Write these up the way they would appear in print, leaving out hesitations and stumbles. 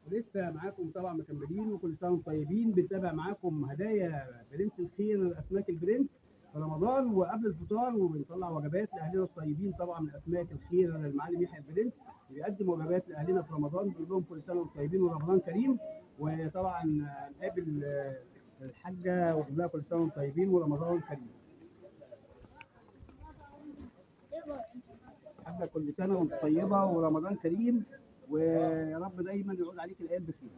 ولسه معاكم طبعا مكملين، وكل سنه وانتم طيبين. بنتابع معاكم هدايا برنس الخير اسماك البرنس في رمضان وقبل الفطار، وبنطلع وجبات لاهلنا الطيبين طبعا من اسماك الخير. المعلم يحيى البرنس بيقدم وجبات لاهلنا في رمضان، بيقول لهم كل سنه وانتم طيبين ورمضان كريم. وطبعا نقابل الحاجه ونقول لها كل سنه وانتم طيبين ورمضان كريم. حاجه كل سنه وانت طيبه ورمضان كريم، ويا رب دايما يعود عليك الايام بخير.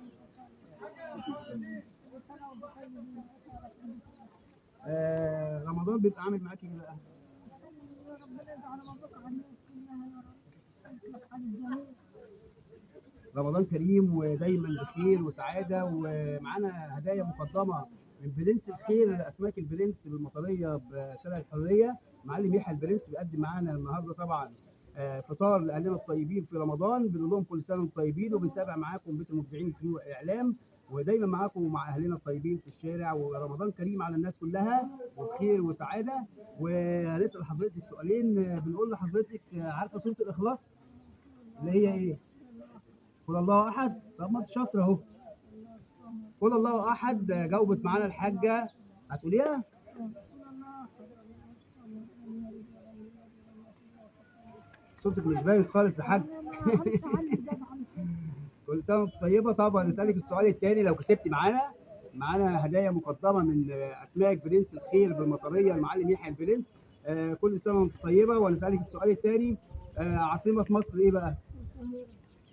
رمضان بيبقى عامل معاك ايه بقى؟ رمضان كريم ودايما بخير وسعاده، ومعانا هدايا مقدمه من برنس الخير لاسماك البرنس بالمطريه بشارع الحريه. معلم يحيى البرنس بيقدم معانا النهارده طبعا فطار لاهلنا الطيبين في رمضان. بنقول لهم كل سنه وانتم طيبين، وبنتابع معاكم بيت المبدعين في الاعلام، ودايما معاكم ومع اهلنا الطيبين في الشارع. ورمضان كريم على الناس كلها وبخير وسعاده. وهنسال حضرتك سؤالين. بنقول لحضرتك عارفه سوره الاخلاص اللي هي ايه؟ قل الله احد. طب ما انت شاطره اهو. قل الله احد جاوبت معانا الحاجه، هتقوليها؟ صوتك مش باين خالص يا حاج. كل سنه وانت طيبه. طبعا نسالك السؤال الثاني لو كسبتي معانا هدايا مقدمه من اسماك برنس الخير بالمطريه المعلم يحيى البرنس. كل سنه وانت طيبه. ونسالك السؤال الثاني، عاصمه مصر ايه بقى؟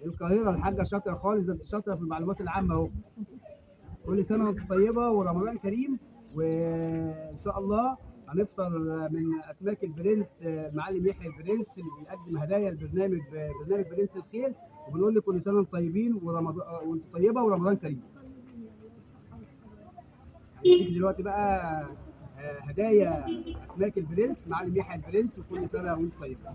القاهره. الحاجه شاطره خالص، ده انت شاطره في المعلومات العامه اهو. كل سنه وانت طيبه ورمضان كريم، وان شاء الله هنفطر من اسماك البرنس المعلم يحيى البرنس اللي بيقدم هدايا برنامج برنس الخير. وبنقول لك كل سنه وانت طيبين ورمضان وانت طيبه ورمضان كريم. هنديك دلوقتي بقى هدايا اسماك البرنس معلم يحيى البرنس، وكل سنه وانت طيبه.